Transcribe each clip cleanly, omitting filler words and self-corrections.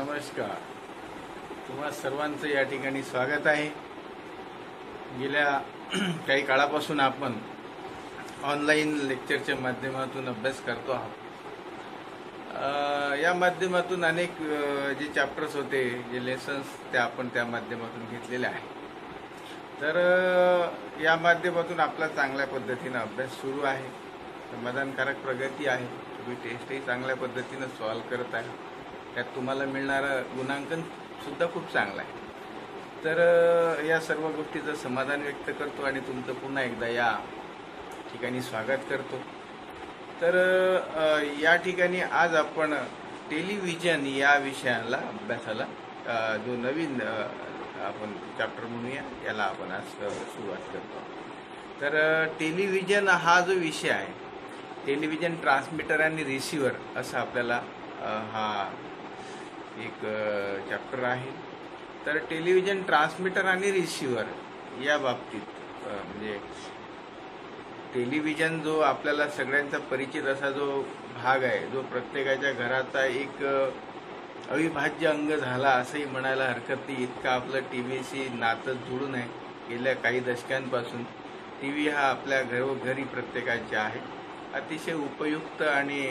नमस्कार. तुम्हा सर्वांचं या ठिकाणी स्वागत आहे. गेल्या काही काळापासून आपण ऑनलाईन लेक्चरच्या माध्यमातून अभ्यास करतो आहोत. या माध्यमातून अनेक जे चॅप्टर्स होते, जे लेसन्स ते आपण त्या माध्यमातून घेतलेले आहे. तर या माध्यमातून आपला चांगल्या पद्धतीनं अभ्यास सुरू आहे. समाधानकारक प्रगती आहे. तुम्ही टेस्टही चांगल्या पद्धतीनं सॉल्व्ह करत आहे. त्यात तुम्हाला मिळणारं गुणांकन सुद्धा खूप चांगलं आहे. तर या सर्व गोष्टीचं समाधान व्यक्त करतो आणि तुमचं पुन्हा एकदा या ठिकाणी स्वागत करतो. तर या ठिकाणी आज आपण टेलिव्हिजन या विषयाला अभ्यासाला जो नवीन आपण चॅप्टर म्हणूया याला आपण आज सुरुवात करतो. तर टेलिव्हिजन हा जो विषय आहे, टेलिव्हिजन ट्रान्समीटर आणि रिसिव्हर असा आपल्याला हा एक चॅप्टर आहे. तर टेलिव्हिजन ट्रान्समीटर आणि रिसिव्हर या बाबतीत म्हणजे टेलिव्हिजन जो आपल्याला सगळ्यांचा परिचित असा जो भाग आहे, जो प्रत्येकाच्या घराचा एक अविभाज्य अंग झाला असंही म्हणायला हरकत नाही. इतका आपलं टीव्हीशी नातं जुळून आहे. गेल्या काही दशकांपासून टीव्ही हा आपल्या घरोघरी प्रत्येकाच्या आहे. अतिशय उपयुक्त आणि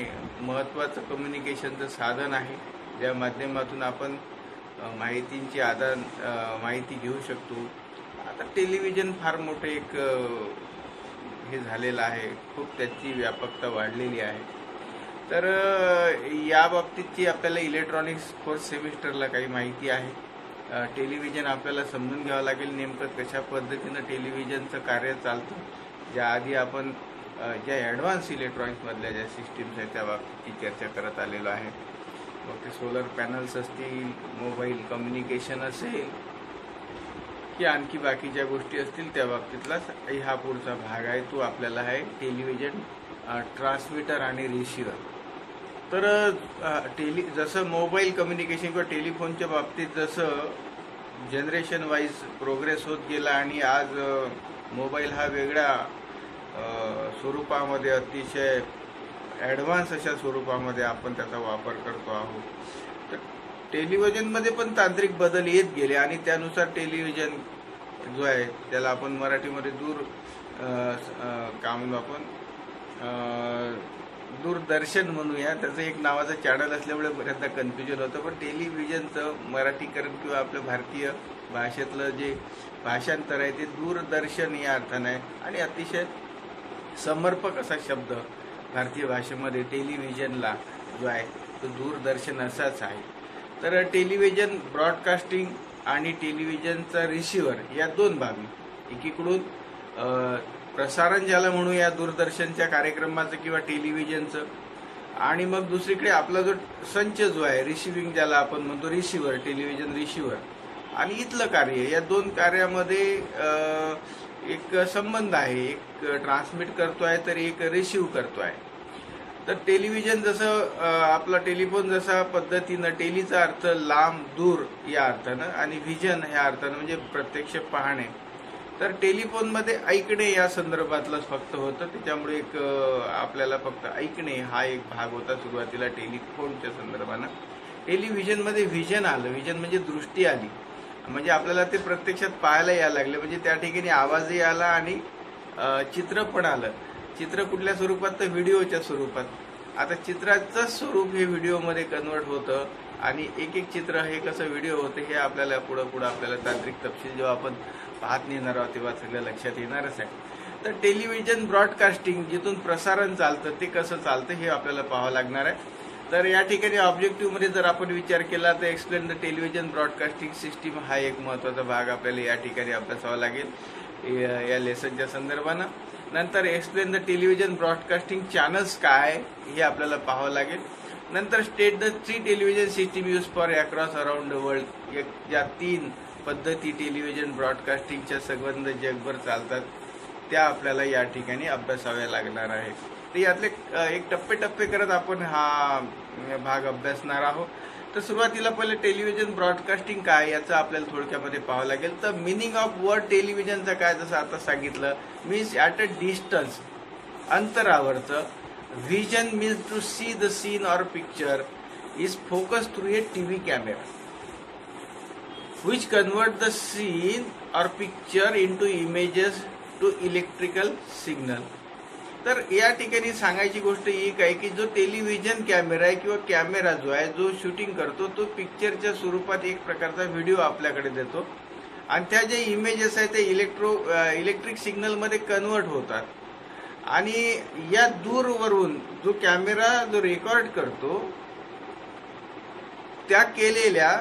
महत्त्वाचं कम्युनिकेशनचं साधन आहे, ज्या माध्यमातून आपण माहितींची माहिती घेऊ शकतो. आता टेलिव्हिजन फार मोठे एक हे झालेलं आहे. खूप त्याची व्यापकता वाढलेली आहे. तर या बाबतीतची आपल्याला इलेक्ट्रॉनिक्स फोर्थ सेमिस्टरला काही माहिती आहे. टेलिव्हिजन आपल्याला समजून घ्यावं लागेल नेमकं कशा पद्धतीनं टेलिव्हिजनचं कार्य चालतं. ज्या आधी आपण ज्या ॲडव्हान्स इलेक्ट्रॉनिक्समधल्या ज्या सिस्टीम्स आहेत त्या बाबतीची चर्चा करत आलेलो आहे. मग ते सोलर पॅनल्स असतील, मोबाईल कम्युनिकेशन असेल की आणखी बाकीच्या गोष्टी असतील, त्या बाबतीतला हा पुढचा भाग आहे. तो आपल्याला आहे टेलिव्हिजन ट्रान्समीटर आणि रिसिव्हर. तर जसं मोबाईल कम्युनिकेशन किंवा टेलिफोनच्या बाबतीत जसं जनरेशन वाईज प्रोग्रेस होत गेला आणि आज मोबाईल हा वेगळ्या स्वरूपामध्ये अतिशय ॲडव्हान्स अशा स्वरूपामध्ये आपण त्याचा वापर करतो आहोत. तर टेलिव्हिजनमध्ये पण तांत्रिक बदल येत गेले आणि त्यानुसार टेलिव्हिजन जो आहे त्याला आपण मराठीमध्ये काय म्हणू आपण दूरदर्शन म्हणूया. त्याचं एक नावाचं चॅनल असल्यामुळे बऱ्याचदा कन्फ्युजन होतं. पण टेलिव्हिजनचं मराठीकरण किंवा आपलं भारतीय भाषेतलं जे भाषांतर आहे ते दूरदर्शन या अर्थानं आहे आणि अतिशय समर्पक असा शब्द भारतीय भाषेमध्ये टेलिव्हिजनला जो आहे तो दूरदर्शन असाच आहे. तर टेलिव्हिजन ब्रॉडकास्टिंग आणि टेलिव्हिजनचा रिसिव्हर या दोन बाबी, एकीकडून प्रसारण ज्याला म्हणूया दूरदर्शनच्या कार्यक्रमाचं किंवा टेलिव्हिजनचं, आणि मग दुसरीकडे आपला जो संच जो आहे रिसिव्हिंग ज्याला आपण म्हणतो रिसिव्हर, टेलिव्हिजन रिसिव्हर आणि इथलं कार्य, या दोन कार्यामध्ये एक संबंध आहे. एक ट्रान्समिट करतोय तर एक रिसिव्ह करतोय. तर टेलिव्हिजन जसं आपला टेलिफोन जसा पद्धतीनं, टेलीचा अर्थ लांब दूर या अर्थानं आणि व्हिजन ह्या अर्थानं म्हणजे प्रत्यक्ष पाहणे. तर टेलिफोनमध्ये ऐकणे या संदर्भातलं फक्त होतं. त्याच्यामुळे एक आपल्याला फक्त ऐकणे हा एक भाग होता सुरुवातीला टेलिफोनच्या संदर्भानं. टेलिव्हिजनमध्ये व्हिजन आलं. व्हिजन म्हणजे दृष्टी आली, म्हणजे आपल्याला ते प्रत्यक्षात पाहायला यायला लागले. म्हणजे त्या ठिकाणी आवाजही आला आणि चित्र पण आलं. चित्र कुठल्या स्वरूपात तर व्हिडिओच्या स्वरूपात. आता चित्राचं स्वरूप हे व्हिडिओमध्ये कन्वर्ट होतं आणि एक एक चित्र हे कसं व्हिडिओ होतं हे आपल्याला पुढं आपल्याला तांत्रिक तपशील जेव्हा आपण पाहत नेणार आहोत तेव्हा सगळं लक्षात येणारच आहे. तर टेलिव्हिजन ब्रॉडकास्टिंग जिथून प्रसारण चालतं ते कसं चालतं हे आपल्याला पाहावं लागणार आहे. तर या ठिकाणी ऑब्जेक्टिव्हमध्ये जर आपण विचार केला तर explain the television broadcasting system हा एक महत्त्वाचा भाग आपल्याला या ठिकाणी अभ्यासावा लागेल या लेसनच्या संदर्भानं. नंतर explain the television broadcasting channels काय हे आपल्याला पाहावं लागेल. नंतर state the 3 television system use for across around the world, ज्या 3 पद्धती टेलिव्हिजन ब्रॉडकास्टिंगच्या संबंध जगभर चालतात त्या आपल्याला या ठिकाणी अभ्यासाव्या लागणार आहे. तर यातले एक टप्पे करत आपण हा भाग अभ्यासणार आहोत. तर सुरुवातीला पहिले टेलिव्हिजन ब्रॉडकास्टिंग काय याचं आपल्याला थोडक्यामध्ये पाहावं लागेल. तर मिनिंग ऑफ वर्ड टेलिव्हिजनचं काय, जसं आता सांगितलं, मीन्स ॲट अ डिस्टन्स, अंतरावरचं. Vision means to see the scene or picture. is focused through a TV camera, which convert the scene or picture into images to electrical signal. तर या ठिकाणी सांगायची गोष्ट ही काय की जो टेलिव्हिजन कॅमेरा आहे किंवा कॅमेरा जो आहे जो शूटिंग करतो तो पिक्चरच्या स्वरूपात एक प्रकारचा व्हिडिओ आपल्याकडे देतो आणि त्या जे इमेजेस आहेत ते इलेक्ट्रिक सिग्नल मध्ये कन्वर्ट होतात आणि या दूरवरून जो कॅमेरा जो रेकॉर्ड करतो त्या केलेल्या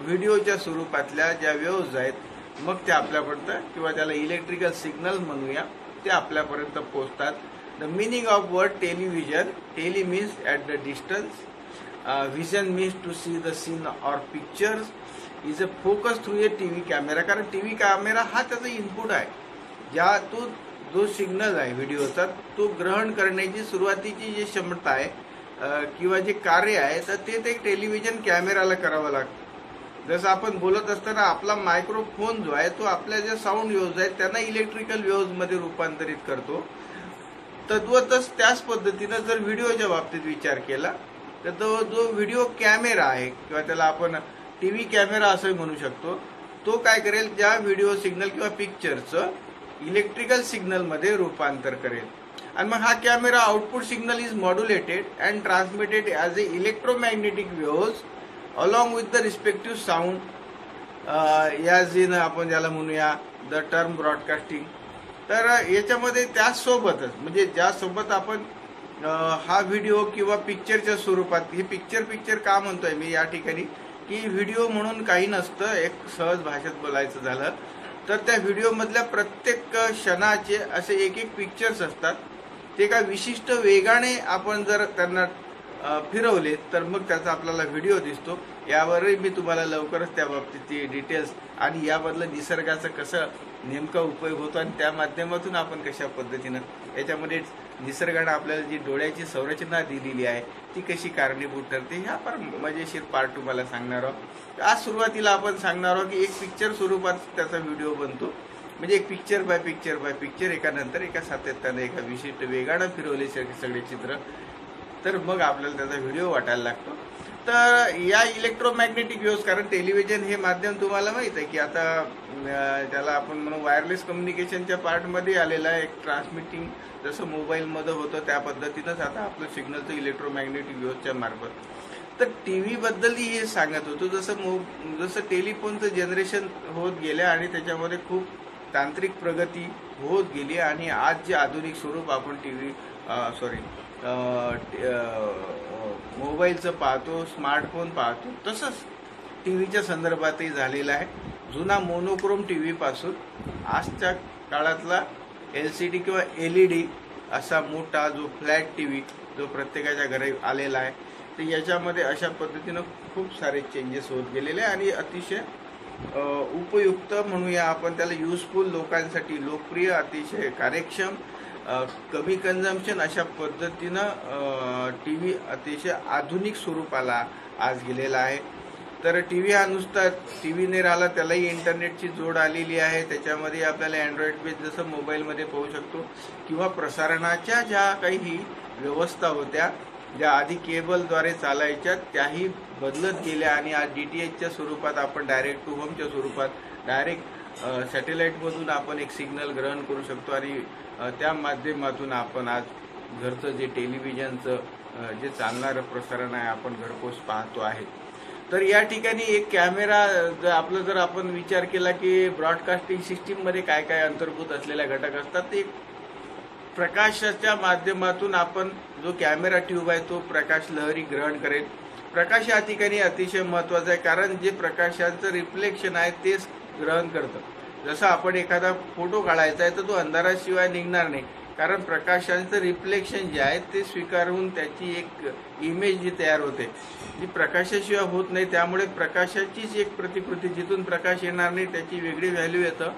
व्हिडिओच्या स्वरूपातल्या ज्या वेव्हज आहेत मग ते आपल्यापर्यंत किंवा त्याला इलेक्ट्रिकल सिग्नल म्हणूया ते आपल्यापर्यंत पोहोचतात. The meaning of word television, tele means at the distance, vision means to see the scene or pictures, is a focus through a TV camera. कारण टीव्ही कॅमेरा हा त्याचा इनपुट आहे ज्यातून जो सिग्नल आहे व्हिडिओचा तो ग्रहण करण्याची सुरुवातीची जी क्षमता आहे किंवा जे कार्य आहे तर ते टेलिव्हिजन कॅमेराला करावं लागतं. जसं आपण बोलत असताना आपला मायक्रोफोन जो आहे तो आपल्या ज्या साऊंड वेव्हज आहेत त्यांना इलेक्ट्रिकल वेव्हज मध्ये रूपांतरित करतो. तद्वतच त्याच पद्धतीनं जर व्हिडिओच्या बाबतीत विचार केला तर तो जो व्हिडिओ कॅमेरा आहे किंवा त्याला आपण टीव्ही कॅमेरा असं म्हणू शकतो तो काय करेल ज्या व्हिडिओ सिग्नल किंवा पिक्चरचं इलेक्ट्रिकल सिग्नल मध्ये रूपांतर करेल आणि मग हा camera output signal is modulated and transmitted as A electromagnetic waves along with the respective sound याज इन आपण ज्याला म्हणूया द टर्म ब्रॉडकास्टिंग. तर याच्यामध्ये त्यासोबतच म्हणजे ज्यासोबत आपण हा व्हिडिओ किंवा पिक्चरच्या स्वरूपात हे पिक्चर का म्हणतोय मी या ठिकाणी की व्हिडिओ म्हणून काही नसतं एक सहज भाषेत बोलायचं झालं तर त्या व्हिडिओमधल्या प्रत्येक क्षणाचे असे एक पिक्चर्स असतात ते एका विशिष्ट वेगाने आपण जर त्यांना फिरवले तर मग त्याचा आपल्याला व्हिडिओ दिसतो. यावरही मी तुम्हाला लवकरच त्या बाबतीची डिटेल्स आणि याबद्दल निसर्गाचं कसं नेमका उपयोग होतो आणि त्या माध्यमातून आपण कशा पद्धतीनं याच्यामध्ये निसर्गाने आपल्याला जी डोळ्याची संरचना दिलेली आहे ती कशी कारणीभूत ठरते ह्या फार मजेशीर पार्ट तुम्हाला सांगणार आहोत. आज सुरुवातीला आपण सांगणार आहोत की एक पिक्चर स्वरूपात त्याचा व्हिडिओ बनतो म्हणजे एक पिक्चर बाय पिक्चर एका नंतर एका सातत्यानं एका विशिष्ट वेगानं फिरवले सगळे चित्र तर मग आपल्याला त्याचा व्हिडिओ वाटायला लागतो. तर या इलेक्ट्रोमॅग्नेटिक वेव्हज कारण टेलिव्हिजन हे माध्यम तुम्हाला माहित आहे की आता त्याला आपण म्हणू वायरलेस कम्युनिकेशनच्या पार्टमध्ये आलेला आहे एक ट्रान्समिटिंग जसं मोबाईलमध्ये होतं त्या पद्धतीनंच आता आपलं सिग्नलचं इलेक्ट्रोमॅग्नेटिक वेव्हजच्या मार्फत. तर टीव्ही बद्दलही हे सांगत होतो जसं टेलिफोनचं जनरेशन होत गेलं आणि त्याच्यामध्ये खूप तांत्रिक प्रगती होत गेली आणि आज जे आधुनिक स्वरूप आपण मोबाईलचं पाहतो स्मार्टफोन पाहतो तसंच टीव्हीच्या संदर्भातही झालेलं आहे. जुना मोनोक्रोम टीव्ही पासून आजच्या काळातला LCD किंवा LED असा मोठा जो फ्लॅट टीव्ही जो प्रत्येकाच्या घरी आलेला आहे तर याच्यामध्ये अशा पद्धतीनं खूप सारे चेंजेस होत गेलेले आहे आणि अतिशय उपयुक्त म्हणूया आपण त्याला युजफुल लोकांसाठी लोकप्रिय अतिशय कार्यक्षम कमी कन्झम्पशन अशा पद्धतीनं टीव्ही अतिशय आधुनिक स्वरूपाला आज गेलेला आहे. तर टीव्ही हा नुसता टीव्हीने राहिला त्यालाही इंटरनेटची जोड आलेली आहे. त्याच्यामध्ये आपल्याला अँड्रॉइड बेस जसं मोबाईलमध्ये पाहू शकतो किंवा प्रसारणाच्या ज्या काही व्यवस्था होत्या ज्या आधी केबलद्वारे चालायच्या त्याही बदलत गेल्या आणि आज DTHच्या स्वरूपात आपण डायरेक्ट टू होमच्या स्वरूपात डायरेक्ट सॅटेलाईटमधून आपण एक सिग्नल ग्रहण करू शकतो आणि त्या माध्यमातून आपण आज घरचं जे टेलिव्हिजनचं जे चालणारं प्रसारण आहे आपण घरपोच पाहतो आहे. तर या ठिकाणी एक कॅमेरा जर आपण विचार केला की ब्रॉडकास्टिंग सिस्टीममध्ये काय काय अंतर्भूत असलेल्या घटक असतात ते प्रकाशाच्या माध्यमातून आपण जो कॅमेरा ट्यूब आहे तो प्रकाश लहरी ग्रहण करेल. प्रकाश या ठिकाणी अतिशय महत्त्वाचा आहे कारण जे प्रकाशाचं रिफ्लेक्शन आहे तेच ग्रहण करतं. जसं आपण एखादा फोटो काढायचा आहे तर तो अंधाराशिवाय निघणार नाही कारण प्रकाशाचं रिफ्लेक्शन जे आहे ते स्वीकारून त्याची एक इमेज जी तयार होते जी प्रकाशाशिवाय होत नाही. त्यामुळे प्रकाशाचीच एक प्रतिकृती जिथून प्रकाश येणार नाही त्याची वेगळी व्हॅल्यू येतं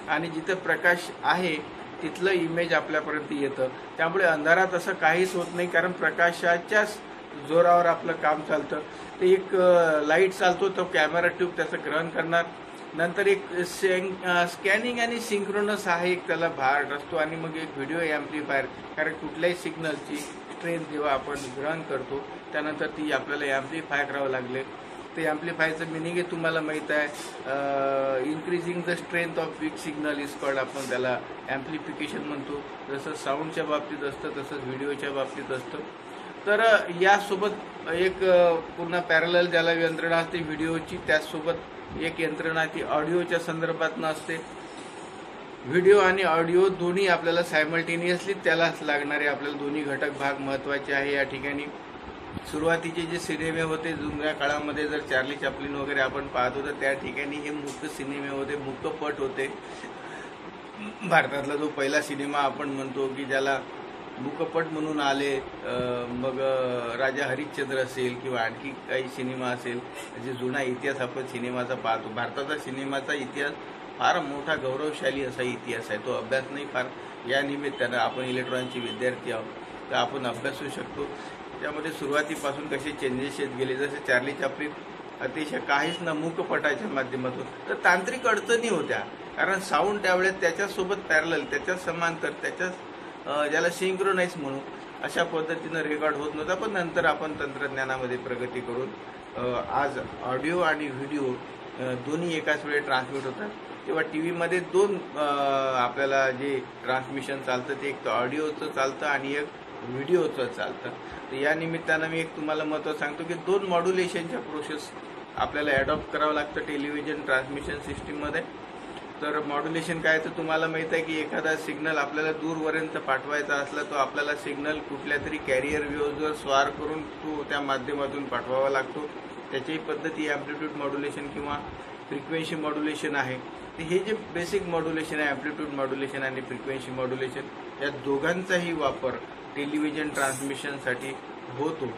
आणि जिथं प्रकाश आहे तिथलं इमेज आपल्यापर्यंत येतं. त्यामुळे अंधारात असं काहीच होत नाही कारण प्रकाशाच्याच जोरावर आपलं काम चालतं. ते एक लाईट चालतो तो कॅमेरा ट्यूब त्याचं ग्रहण करणार नंतर एक स्कॅनिंग आणि सिंक्रोनस हा एक त्याला भाग असतो, आणि मग एक व्हिडिओ ॲम्प्लिफायर. कारण कुठल्याही सिग्नलची स्ट्रेंथ जेव्हा आपण ग्रहण करतो त्यानंतर ती आपल्याला ॲम्प्लिफाय करावं लागले. ते ॲम्प्लिफायचं मिनिंग आहे तुम्हाला माहीत आहे, increasing the strength of weak signal is called, आपण त्याला ॲम्प्लिफिकेशन म्हणतो. जसं साऊंडच्या बाबतीत असतं तसंच व्हिडिओच्या बाबतीत असतं. तर यासोबत एक पुन्हा पॅरलल ज्याला यंत्रणा असते व्हिडिओची, त्याचसोबत एक यंत्रणा ती ऑडिओच्या संदर्भात नसते. व्हिडिओ आणि ऑडिओ दोन्ही आपल्याला सायमल्टेनियसली त्यालाच लागणारे आपल्याला दोन्ही घटक भाग महत्त्वाचे आहे. या ठिकाणी सुरुवातीचे जे सिनेमे होते जुन्या काळामध्ये, जर चार्ली चॅप्लिन वगैरे आपण पाहतो तर त्या ठिकाणी हे मूक सिनेमे होते, मूकपट होते. भारतातला जो पहिला सिनेमा आपण म्हणतो की ज्याला मूकपट म्हणून आले, मग राजा हरिश्चंद्र असेल किंवा आणखी काही सिनेमा असेल, जे जुना इतिहास आपण सिनेमाचा पाहतो. भारताचा सिनेमाचा इतिहास फार मोठा गौरवशाली असा इतिहास आहे. तो अभ्यास नाही फार, या निमित्तानं आपण इलेक्ट्रॉनिकचे विद्यार्थी आहोत तर आपण अभ्यासू शकतो. त्यामध्ये सुरुवातीपासून कसे चेंजेस येत गेले, जसे चार्ली चॅप्लिन अतिशय काहीच न मूकपटाच्या माध्यमातून, तर तांत्रिक अडचणी होत्या. कारण साऊंड त्यावेळेस त्याच्यासोबत पॅरलल, त्याच्याच समांतर, त्याच्याच ज्याला सिंक्रोनाइज म्हणू अशा पद्धतीनं रेकॉर्ड होत नव्हता. पण नंतर आपण तंत्रज्ञानामध्ये प्रगती करून आज ऑडिओ आणि व्हिडिओ दोन्ही एकाच वेळी ट्रान्समिट होतात. तेव्हा टी व्हीमध्ये दोन आपल्याला जे ट्रान्समिशन चालतं ते एक तर ऑडिओचं चालतं आणि एक व्हिडिओचं चालतं. तर या निमित्तानं मी एक तुम्हाला महत्त्व सांगतो की दोन मॉड्युलेशनच्या प्रोसेस आपल्याला ॲडॉप्ट करावं लागतं टेलिव्हिजन ट्रान्समिशन सिस्टीममध्ये. तर मॉड्युलेशन काय, तर तुम्हाला माहीत आहे की एखादा सिग्नल आपल्याला दूरपर्यंत पाठवायचा असला तो आपल्याला सिग्नल कुठल्या तरी कॅरियर वेव्हजवर स्वार करून तो त्या माध्यमातून पाठवावा लागतो. त्याची पद्धती ॲम्प्लिट्यूड मॉड्युलेशन किंवा फ्रिक्वेन्सी मॉड्युलेशन आहे. तर हे जे बेसिक मॉड्युलेशन आहे, ॲम्प्लिट्यूड मॉड्युलेशन आणि फ्रिक्वेन्सी मॉड्युलेशन, या दोघांचाही वापर टेलिव्हिजन ट्रान्समिशनसाठी होतो.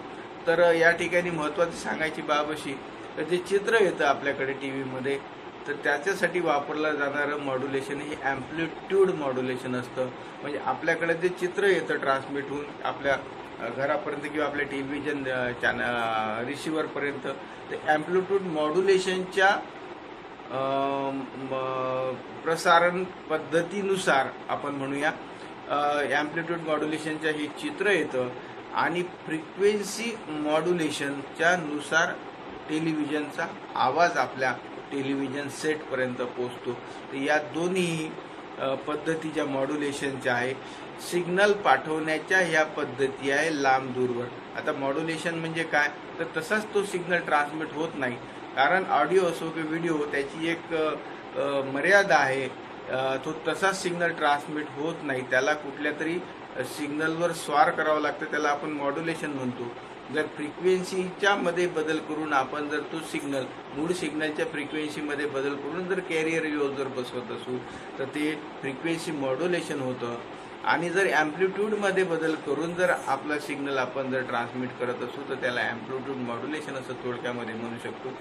तर या ठिकाणी महत्त्वाची सांगायची बाब अशी, तर जे चित्र येतं आपल्याकडे टी व्हीमध्ये तर त्याच्यासाठी वापरलं जाणारं मॉड्युलेशन हे ॲम्प्लिट्यूड मॉड्युलेशन असतं. म्हणजे आपल्याकडे जे चित्र येतं ट्रान्समिट होऊन आपल्या घरापर्यंत किंवा आपल्या टेलिव्हिजन रिसिव्हरपर्यंत, ते ॲम्प्लिट्यूड मॉड्युलेशनच्या प्रसारण पद्धतीनुसार आपण म्हणूया ॲम्प्लिट्यूड मॉड्युलेशनच्या हे चित्र येतं आणि फ्रिक्वेन्सी मॉड्युलेशनच्या नुसार टेलिव्हिजनचा आवाज आपल्या टेलिव्हिजन सेटपर्यंत पोचतो. तर या दोन्ही पद्धतीच्या मॉड्युलेशनच्या आहे. सिग्नल पाठवण्याच्या ह्या पद्धती आहे लांब दूरवर. आता मॉड्युलेशन म्हणजे काय, तर तसाच तो सिग्नल ट्रान्समिट होत नाही. कारण ऑडिओ असो की व्हिडिओ त्याची एक मर्यादा आहे. तो तसाच सिग्नल ट्रान्समिट होत नाही, त्याला कुठल्या तरी सिग्नलवर स्वार करावं लागतं, त्याला आपण मॉड्युलेशन म्हणतो. जर फ्रिक्वेन्सीच्या मध्ये बदल करून आपण जर तो सिग्नल मूळ सिग्नलच्या फ्रिक्वेन्सीमध्ये बदल करून जर कॅरियर वेव्ह जर बसवत असू तर ते फ्रिक्वेन्सी मॉड्युलेशन होतं. आणि जर ॲम्प्लिट्यूडमध्ये बदल करून जर आपला सिग्नल आपण जर ट्रान्समिट करत असू तर त्याला ॲम्प्लिट्यूड मॉड्युलेशन असं थोडक्यामध्ये म्हणू शकतो.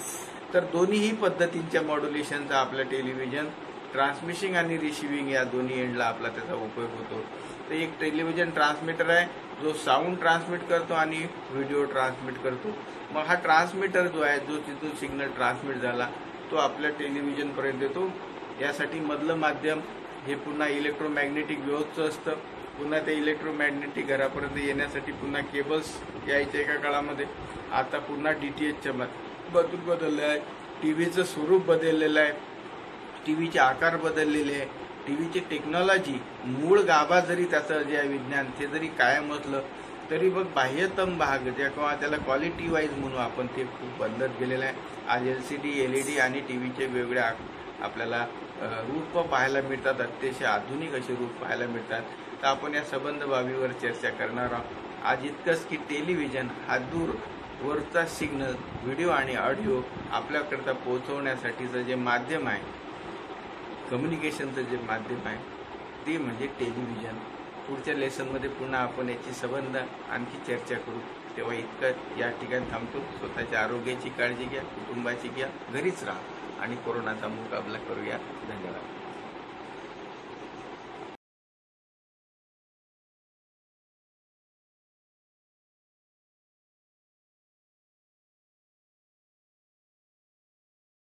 तर दोन्हीही पद्धतींच्या मॉड्युलेशनचा आपल्या टेलिव्हिजन ट्रान्समिशिंग आणि रिसिव्हिंग या दोन्ही एंडला आपला त्याचा उपयोग होतो. तर एक टेलिव्हिजन ट्रान्समीटर आहे जो साऊंड ट्रान्समिट करतो आणि व्हिडिओ ट्रान्समिट करतो. मग हा ट्रान्समीटर जो आहे जो तिथून सिग्नल ट्रान्समिट झाला तो आपल्या टेलिव्हिजनपर्यंत येतो. यासाठी मधलं माध्यम हे पुन्हा इलेक्ट्रोमॅग्नेटिक वेव्हचं असतं. पुन्हा ते इलेक्ट्रोमॅग्नेटिक घरापर्यंत येण्यासाठी पुन्हा केबल्स यायच्या एका काळामध्ये. आता पुन्हा DTHच्या बदल बदललं आहे. टी व्हीचं स्वरूप बदललेलं आहे, टी व्हीचे आकार बदललेले आहे, टी व्हीची टेक्नॉलॉजी मूळ गाभा जरी त्याचं जे आहे विज्ञान ते जरी कायम असलं तरी मग बाह्यतम भाग ज्या किंवा त्याला क्वालिटी वाईज म्हणू आपण ते खूप बदलत गेलेलं आहे. आज LCD LED आणि टी व्हीचे वेगवेगळे आपल्याला रूप पाहायला मिळतात, अतिशय आधुनिक असे रूप पाहायला मिळतात. तर आपण या संबंध बाबीवर चर्चा करणार आहोत. आज इतकंच की टेलिव्हिजन हा दूरवरचा सिग्नल व्हिडिओ आणि ऑडिओ आपल्याकरता पोहोचवण्यासाठीचं जे माध्यम आहे, कम्युनिकेशनचं जे माध्यम आहे ते म्हणजे टेलिव्हिजन. पुढच्या लेसनमध्ये पुन्हा आपण याची संबंध आणखी चर्चा करू. तेव्हा इतकं या ठिकाणी थांबतो. स्वतःच्या आरोग्याची काळजी घ्या, कुटुंबाची घ्या, घरीच राहा आणि कोरोनाचा मुकाबला करूया. धन्यवाद.